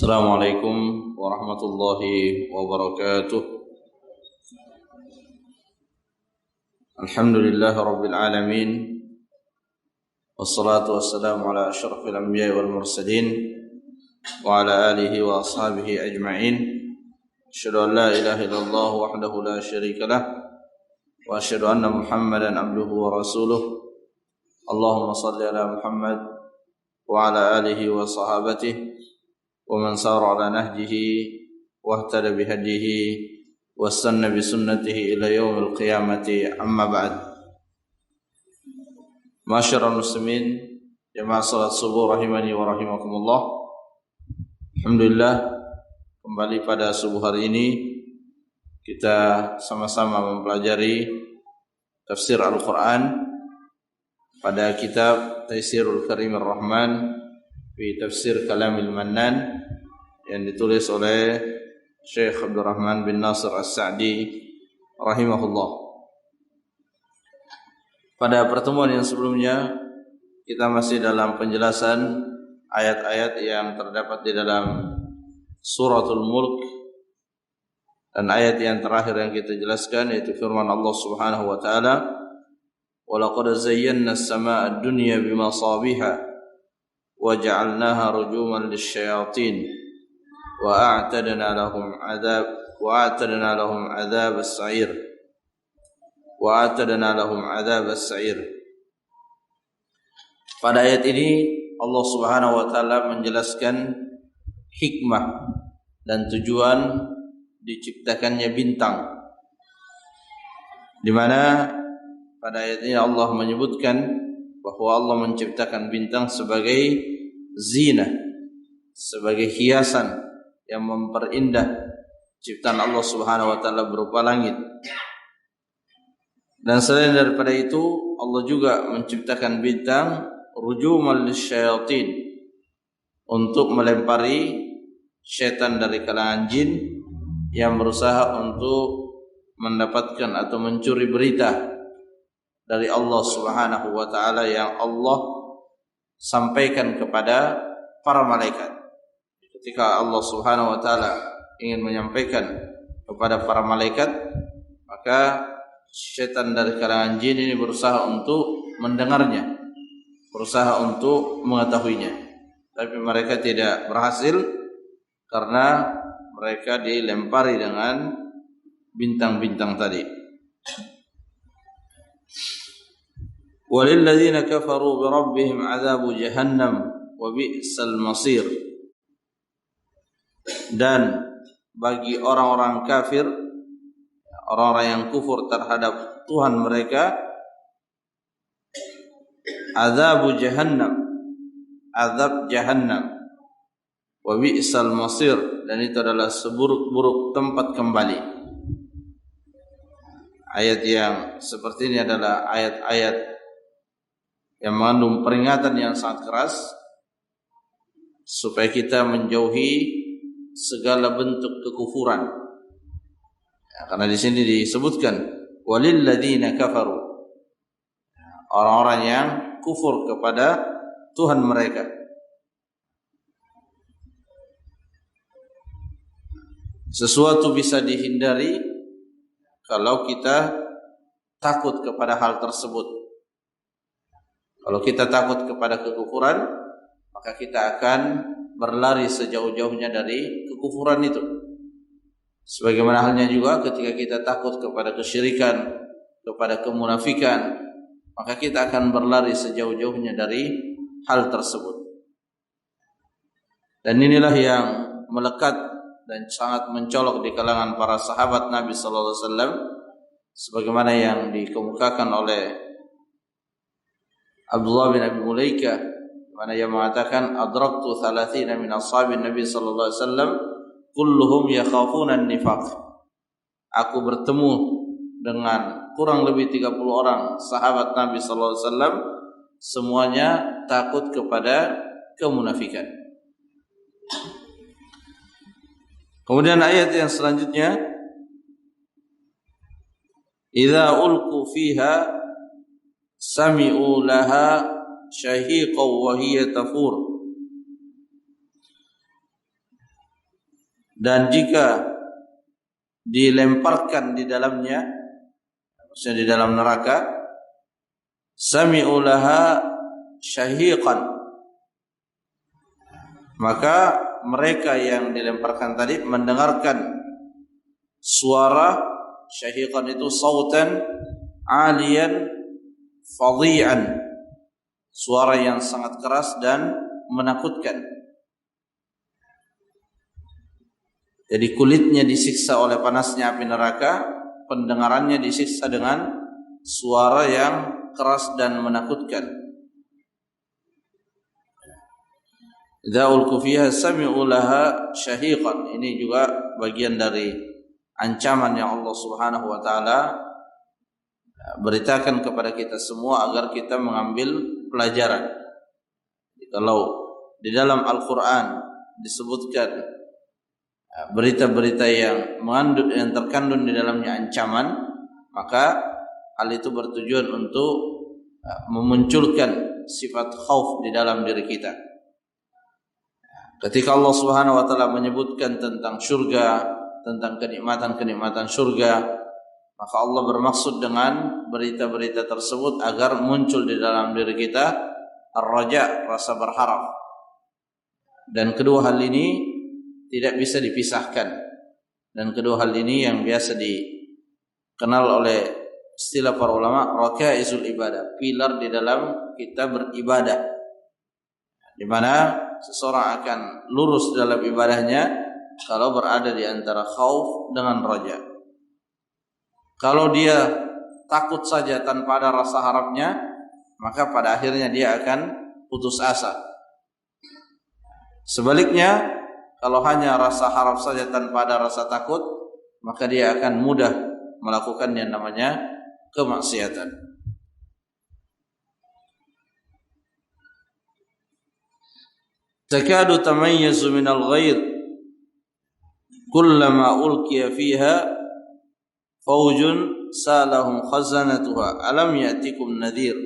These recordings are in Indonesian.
Assalamualaikum warahmatullahi wabarakatuh. Alhamdulillahi rabbil alamin. Wassalatu wassalamu ala asyrafil anbiya'i wal mursalin wa ala alihi wa ashabihi ajma'in. Asyhadu an la ilaha illallah wahdahu la syarika lah wa asyhadu anna Muhammadan abduhu wa rasuluh. Allahumma salli ala Muhammad wa ala alihi wa sahabatihi ومن سار على نهجه واهتدى بهديه واستنى بسنته إلى يوم القيامة أما بعد. Masyarul muslimin, jamaah salat subuh rahimani wa rahimakumullah. Alhamdulillah, kembali pada subuh hari ini kita sama-sama mempelajari tafsir Al-Quran pada kitab Taisirul Karimir Rahman fi Tafsir Kalamil Mannan yang ditulis oleh Syekh Abdul Rahman bin Nasir As-Sa'di rahimahullah. Pada pertemuan yang sebelumnya kita masih dalam penjelasan ayat-ayat yang terdapat di dalam Suratul Mulk, dan ayat yang terakhir yang kita jelaskan yaitu firman Allah Subhanahu wa taala, "Wa laqad zayyana as-samaa'a ad-dunya bimasabiha وَجَعَلْنَاهَا رُجُومًا لِلشَّيَاطِينِ وَأَعْتَدْنَا لَهُمْ عَذَابَ السَّعِيرِ. Pada ayat ini Allah Subhanahu wa taala menjelaskan hikmah dan tujuan diciptakannya bintang, di mana pada ayat ini Allah menyebutkan bahwa Allah menciptakan bintang sebagai zina, sebagai hiasan yang memperindah ciptaan Allah Subhanahu wa taala berupa langit. Dan selain daripada itu, Allah juga menciptakan bintang rujuman lisyayatin, untuk melempari syaitan dari kalangan jin yang berusaha untuk mendapatkan atau mencuri berita dari Allah Subhanahu wa taala yang Allah sampaikan kepada para malaikat. Ketika Allah Subhanahu wa taala ingin menyampaikan kepada para malaikat, maka syaitan dari kalangan jin ini berusaha untuk mendengarnya, berusaha untuk mengetahuinya, tapi mereka tidak berhasil karena mereka dilempari dengan bintang-bintang tadi. وَلِلَّذِينَ كَفَرُوا بِرَبِّهِمْ عَذَابُ جَهَنَّمَ وَبِئْسَ الْمَصِيرُ. Dan bagi orang-orang kafir, orang-orang yang kufur terhadap Tuhan mereka, azab jahannam, azab jahannam, wa bi'sal masir, dan itu adalah seburuk-buruk tempat kembali. Ayat yang seperti ini adalah ayat-ayat yang mengandung peringatan yang sangat keras supaya kita menjauhi segala bentuk kekufuran. Ya, karena di sini disebutkan walilladzina kafaru, orang-orang yang kufur kepada Tuhan mereka. Sesuatu bisa dihindari kalau kita takut kepada hal tersebut. Kalau kita takut kepada kekufuran, maka kita akan berlari sejauh-jauhnya dari kekufuran itu. Sebagaimana halnya juga ketika kita takut kepada kesyirikan, kepada kemunafikan, maka kita akan berlari sejauh-jauhnya dari hal tersebut. Dan inilah yang melekat dan sangat mencolok di kalangan para sahabat Nabi sallallahu alaihi wasallam, sebagaimana yang dikemukakan oleh Abdullah bin Abi Mulaika, mana yang mengatakan adraktu 30 min ashabin Nabi sallallahu alaihi wasallam kulluhum yakhafuna an-nifaq. Aku bertemu dengan kurang lebih 30 orang sahabat Nabi sallallahu alaihi wasallam, semuanya takut kepada kemunafikan. Kemudian ayat yang selanjutnya, idza ulqu fiha sami'u laha syahiqan wa hiya tafur. dan jika dilemparkan di dalamnya, maksudnya di dalam neraka, sami'u laha syahiqan, maka mereka yang dilemparkan tadi mendengarkan suara syahiqan itu sautan aliyan fadhi'an, suara yang sangat keras dan menakutkan. Jadi kulitnya disiksa oleh panasnya api neraka, pendengarannya disiksa dengan suara yang keras dan menakutkan. Idza ulqu fiha sami'u laha syahiqan. Ini juga bagian dari ancaman yang Allah Subhanahu wa taala beritakan kepada kita semua agar kita mengambil pelajaran. Kalau di dalam Al-Qur'an disebutkan berita-berita yang terkandung di dalamnya ancaman, maka hal itu bertujuan untuk memunculkan sifat khauf di dalam diri kita. Ketika Allah Subhanahu wa taala menyebutkan tentang surga, tentang kenikmatan-kenikmatan surga, maka Allah bermaksud dengan berita-berita tersebut agar muncul di dalam diri kita ar-raja, rasa berharap. Dan kedua hal ini tidak bisa dipisahkan. Dan kedua hal ini yang biasa dikenal oleh istilah para ulama rakaizul ibadah, pilar di dalam kita beribadah, di mana seseorang akan lurus dalam ibadahnya kalau berada di antara khauf dengan raja. Kalau dia takut saja tanpa ada rasa harapnya, maka pada akhirnya dia akan putus asa. Sebaliknya, kalau hanya rasa harap saja tanpa ada rasa takut, maka dia akan mudah melakukan yang namanya kemaksiatan. Takadu tamayyazu minal ghaidh kullama ulqiya fiha faujun salahum khazanatuha alam ya'tikum nadhir.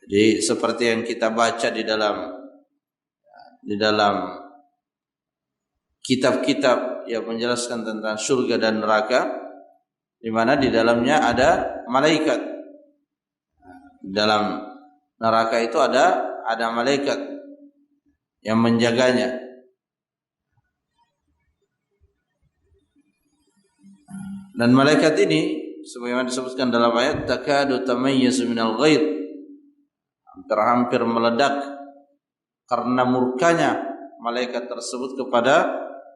Jadi seperti yang kita baca di dalam kitab-kitab yang menjelaskan tentang surga dan neraka, di mana di dalamnya ada malaikat. Di dalam neraka itu ada malaikat yang menjaganya. Dan malaikat ini sebagaimana disebutkan dalam ayat takadu tamayyazu minal ghaidh, hampir meledak karena murkanya malaikat tersebut kepada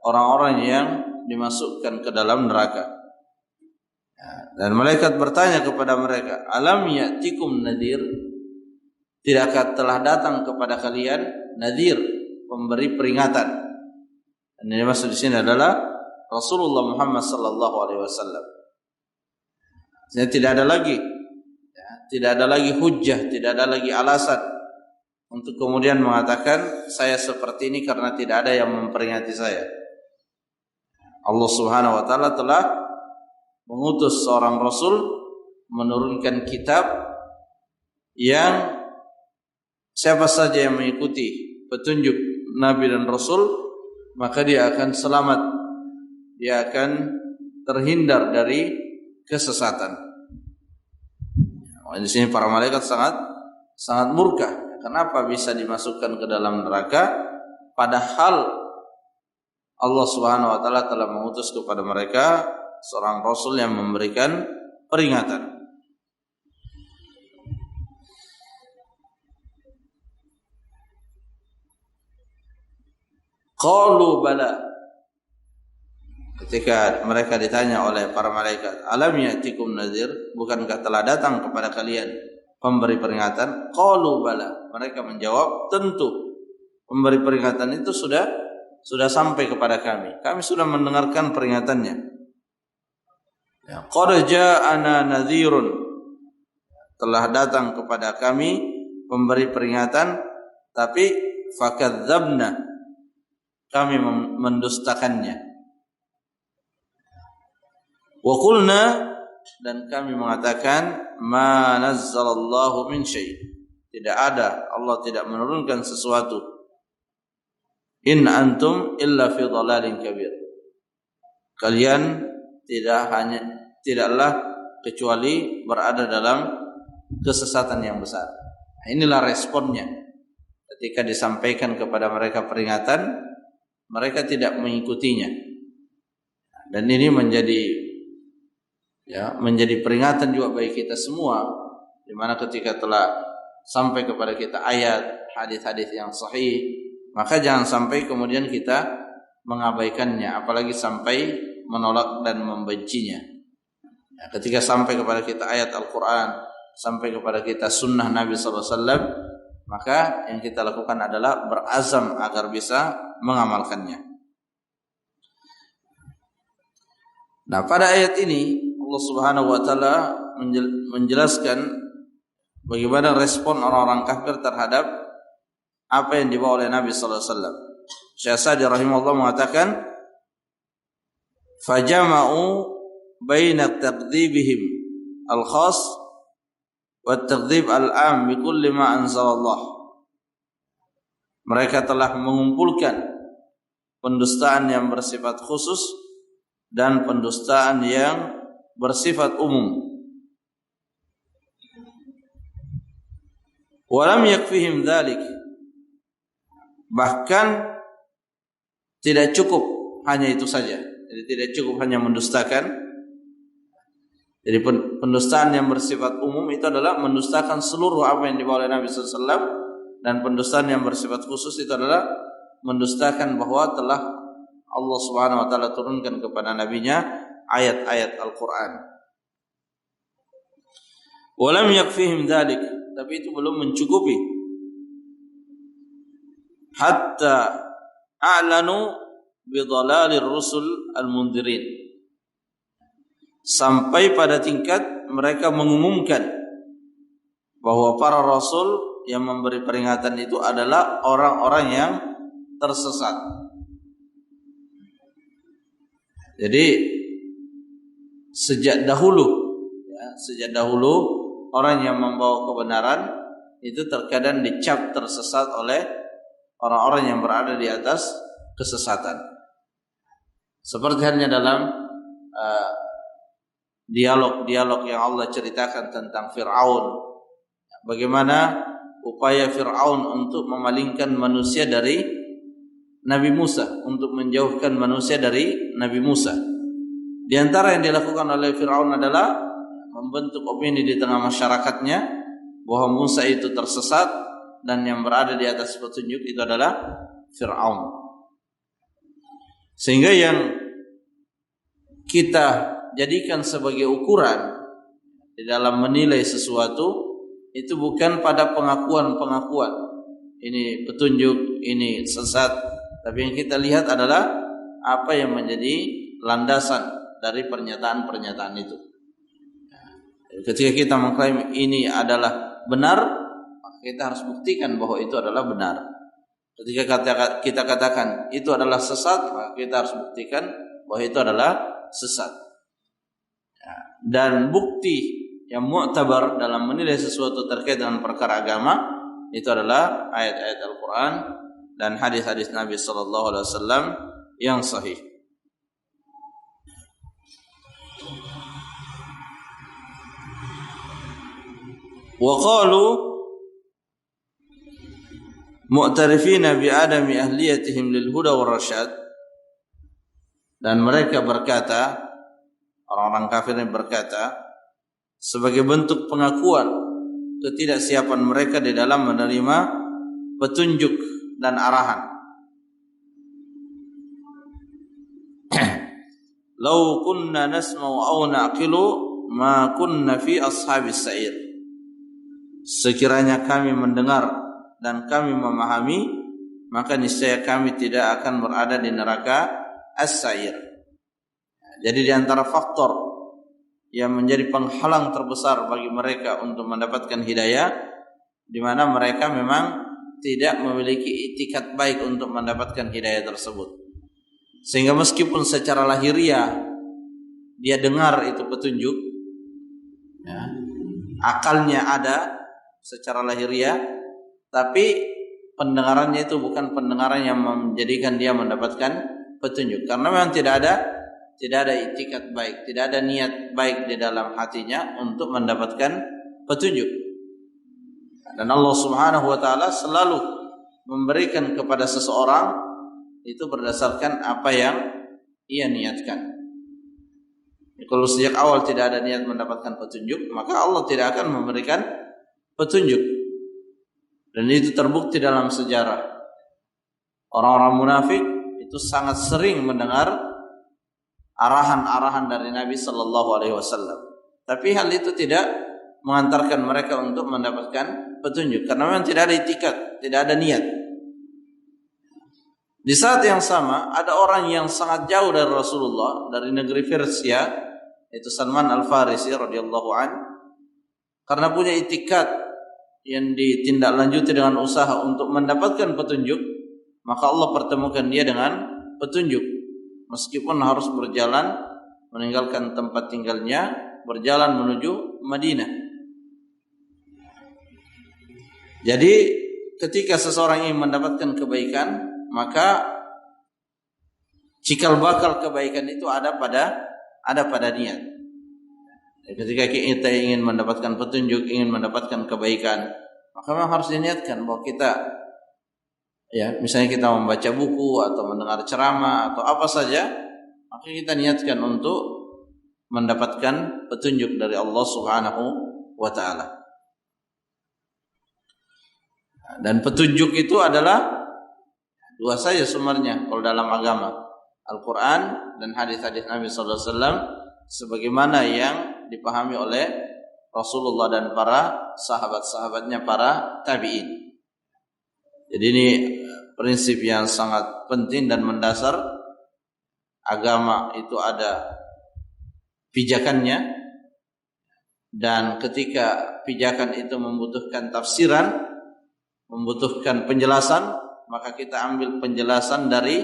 orang-orang yang dimasukkan ke dalam neraka. Dan malaikat bertanya kepada mereka, alam ya'tikum nadhir, tidakkah telah datang kepada kalian nadhir, pemberi peringatan? Dan yang dimaksud di sini adalah Rasulullah Muhammad sallallahu alaihi wasallam. Jadi tidak ada lagi hujjah, tidak ada lagi alasan untuk kemudian mengatakan saya seperti ini karena tidak ada yang memperingati saya. Allah Subhanahu wa taala telah mengutus seorang rasul, menurunkan kitab yang siapa saja yang mengikuti petunjuk nabi dan rasul, maka dia akan selamat, dia akan terhindar dari kesesatan. Di sini para malaikat sangat murka. Kenapa bisa dimasukkan ke dalam neraka padahal Allah Subhanahu wa taala telah mengutus kepada mereka seorang rasul yang memberikan peringatan. Qalu bala, ketika mereka ditanya oleh para malaikat, alam ya'tikum nadhir, bukankah telah datang kepada kalian pemberi peringatan? Qalu bala, mereka menjawab, tentu pemberi peringatan itu sudah sampai kepada kami. Kami sudah mendengarkan peringatannya. Ya, qad ja'ana nadhirun, telah datang kepada kami pemberi peringatan, tapi fakadzabna, kami mendustakannya. Wa qulna, dan kami mengatakan ma nazzalallahu min syai', tidak ada, Allah tidak menurunkan sesuatu. in antum illa fi dhalalin kabir. Kalian tidaklah kecuali berada dalam kesesatan yang besar. Nah, inilah responnya ketika disampaikan kepada mereka peringatan, mereka tidak mengikutinya. Dan ini menjadi peringatan juga bagi kita semua, di mana ketika telah sampai kepada kita ayat, hadis-hadis yang sahih, maka jangan sampai kemudian kita mengabaikannya, apalagi sampai menolak dan membencinya. Ya, ketika sampai kepada kita ayat Al-Quran, sampai kepada kita sunnah Nabi SAW, maka yang kita lakukan adalah berazam agar bisa mengamalkannya. Nah, pada ayat ini Allah Subhanahu wa taala menjelaskan bagaimana respon orang-orang kafir terhadap apa yang dibawa oleh Nabi sallallahu alaihi wasallam. Syekh Sa'di rahimahullah mengatakan, "Fajama'u baina taqdibihim al-khas wa taqdib al-'am bi kulli ma anzalallah." Mereka telah mengumpulkan pendustaan yang bersifat khusus dan pendustaan yang bersifat umum. Walam yakfihim dzalik. Bahkan tidak cukup hanya itu saja. Jadi tidak cukup hanya mendustakan. Jadi pendustaan yang bersifat umum itu adalah mendustakan seluruh apa yang dibawa oleh Nabi sallallahu alaihi wasallam, dan pendustaan yang bersifat khusus itu adalah mendustakan bahwa telah Allah Subhanahu wa taala turunkan kepada nabinya ayat-ayat Al-Qur'an. Walam yakfihim dzalik, tapi itu belum mencukupi. Hatta a'lanu bidhalalir rusul al-mundirin. Sampai pada tingkat mereka mengumumkan bahwa para rasul yang memberi peringatan itu adalah orang-orang yang tersesat. Jadi sejak dahulu orang yang membawa kebenaran itu terkadang dicap tersesat oleh orang-orang yang berada di atas kesesatan. Seperti halnya dalam dialog-dialog yang Allah ceritakan tentang Fir'aun, bagaimana upaya Fir'aun untuk memalingkan manusia dari Nabi Musa, untuk menjauhkan manusia dari Nabi Musa. Di antara yang dilakukan oleh Fir'aun adalah membentuk opini di tengah masyarakatnya bahwa Musa itu tersesat dan yang berada di atas petunjuk itu adalah Fir'aun. Sehingga yang kita jadikan sebagai ukuran di dalam menilai sesuatu itu bukan pada pengakuan ini petunjuk, ini sesat, tapi yang kita lihat adalah apa yang menjadi landasan dari pernyataan-pernyataan itu. Ketika kita mengklaim ini adalah benar, maka kita harus buktikan bahwa itu adalah benar. Ketika kita katakan itu adalah sesat, maka kita harus buktikan bahwa itu adalah sesat. Dan bukti yang mu'tabar dalam menilai sesuatu terkait dengan perkara agama itu adalah ayat-ayat Al-Quran dan hadis-hadis Nabi sallallahu alaihi wasallam yang sahih. Wa qalu mu'tarifina bi adami ahliyatihim lil huda war rasyad, dan mereka berkata, orang-orang kafir ini berkata sebagai bentuk pengakuan ketidaksiapan mereka di dalam menerima petunjuk dan arahan. Lau kunna nasma'u aw naqilu ma kunna fi ashabis sa'ir. Sekiranya kami mendengar dan kami memahami, maka niscaya kami tidak akan berada di neraka as-sa'ir. Jadi di antara faktor yang menjadi penghalang terbesar bagi mereka untuk mendapatkan hidayah, di mana mereka memang tidak memiliki itikat baik untuk mendapatkan hidayah tersebut. Sehingga meskipun secara lahiriah dia dengar itu petunjuk, akalnya ada secara lahiriah, tapi pendengarannya itu bukan pendengaran yang menjadikan dia mendapatkan petunjuk, karena memang tidak ada itikat baik, tidak ada niat baik di dalam hatinya untuk mendapatkan petunjuk. Dan Allah Subhanahu wa taala selalu memberikan kepada seseorang itu berdasarkan apa yang ia niatkan. Kalau sejak awal tidak ada niat mendapatkan petunjuk, maka Allah tidak akan memberikan petunjuk. Dan itu terbukti dalam sejarah. Orang-orang munafik itu sangat sering mendengar arahan-arahan dari Nabi sallallahu alaihi wasallam. Tapi hal itu tidak mengantarkan mereka untuk mendapatkan petunjuk, karena memang tidak ada itikat, tidak ada niat. Di saat yang sama ada orang yang sangat jauh dari Rasulullah, dari negeri Persia, yaitu Salman Al-Farisi radhiyallahu an, karena punya itikat yang ditindaklanjuti dengan usaha untuk mendapatkan petunjuk, maka Allah pertemukan dia dengan petunjuk, meskipun harus berjalan meninggalkan tempat tinggalnya, berjalan menuju Madinah. Jadi ketika seseorang ingin mendapatkan kebaikan, maka cikal bakal kebaikan itu ada pada niat. Ketika kita ingin mendapatkan petunjuk, ingin mendapatkan kebaikan, maka memang harus diniatkan bahwa kita, ya, misalnya kita membaca buku atau mendengar ceramah atau apa saja, maka kita niatkan untuk mendapatkan petunjuk dari Allah Subhanahu wa taala. Dan petunjuk itu adalah dua saja sumbernya kalau dalam agama, Al-Quran dan hadis-hadis Nabi sallallahu alaihi wasallam, sebagaimana yang dipahami oleh Rasulullah dan para sahabat-sahabatnya, para tabi'in. Jadi ini prinsip yang sangat penting dan mendasar. Agama itu ada pijakannya, dan ketika pijakan itu membutuhkan tafsiran, membutuhkan penjelasan, maka kita ambil penjelasan dari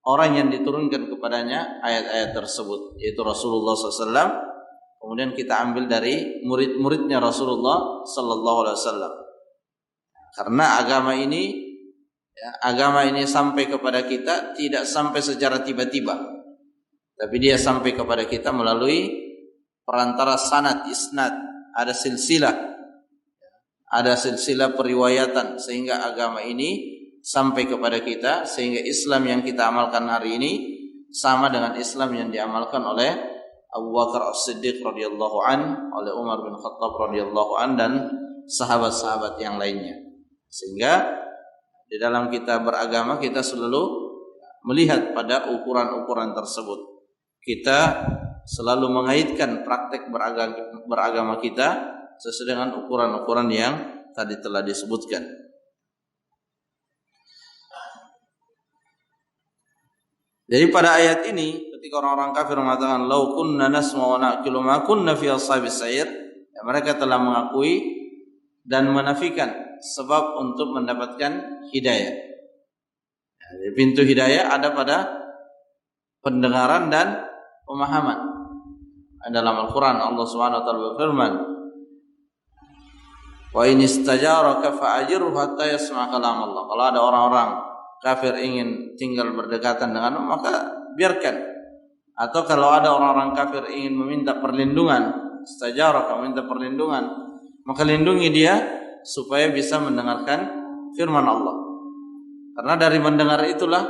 orang yang diturunkan kepadanya ayat-ayat tersebut, yaitu Rasulullah SAW. Kemudian kita ambil dari murid-muridnya Rasulullah Sallallahu Alaihi Wasallam. Karena agama ini sampai kepada kita tidak sampai secara tiba-tiba, tapi dia sampai kepada kita melalui perantara sanad, isnad, ada silsilah periwayatan, sehingga agama ini sampai kepada kita, sehingga Islam yang kita amalkan hari ini sama dengan Islam yang diamalkan oleh Abu Bakar As-Siddiq radhiyallahu an, oleh Umar bin Khattab radhiyallahu an, dan sahabat-sahabat yang lainnya. Sehingga di dalam kita beragama, kita selalu melihat pada ukuran-ukuran tersebut. Kita selalu mengaitkan praktek beragama kita sesuai dengan ukuran-ukuran yang tadi telah disebutkan. Jadi pada ayat ini, ketika orang-orang kafir mengatakan lau kunna nasma'u wa na'qilu ma kunna fi ashabis sa'ir, ya, mereka telah mengakui dan menafikan sebab untuk mendapatkan hidayah. Jadi pintu hidayah ada pada pendengaran dan pemahaman. Dalam Al-Quran Allah Subhanahu wa taala berfirman, wa in istajaraka fa'ajirhu hatta yasma' kalam Allah. Kalau ada orang-orang kafir ingin tinggal berdekatan denganmu, maka biarkan. Atau kalau ada orang-orang kafir ingin meminta perlindungan, istajaraka, meminta perlindungan, maka lindungi dia supaya bisa mendengarkan firman Allah. Karena dari mendengar itulah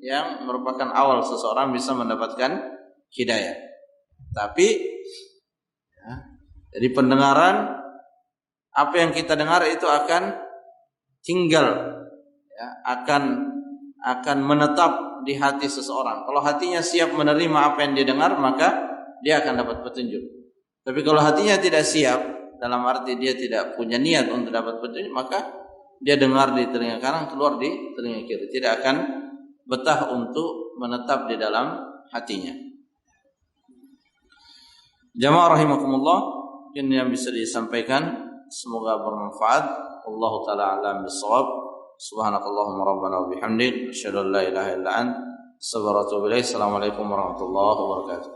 yang merupakan awal seseorang bisa mendapatkan hidayah. Tapi ya, jadi pendengaran, apa yang kita dengar itu akan tinggal, ya, akan menetap di hati seseorang. Kalau hatinya siap menerima apa yang dia dengar, maka dia akan dapat petunjuk. Tapi kalau hatinya tidak siap, dalam arti dia tidak punya niat untuk dapat petunjuk, maka dia dengar di telinga kanan, keluar di telinga kiri, tidak akan betah untuk menetap di dalam hatinya. Jamaah rahimakumullah, ini yang bisa disampaikan, semoga bermanfaat. Wallahu taala a'lam bissawab. Subhanakallahumma rabbana wa bihamdik, asyhadu an la ilaha illa anta, astaghfiruka wa atubu ilaik. Assalamualaikum warahmatullahi wabarakatuh.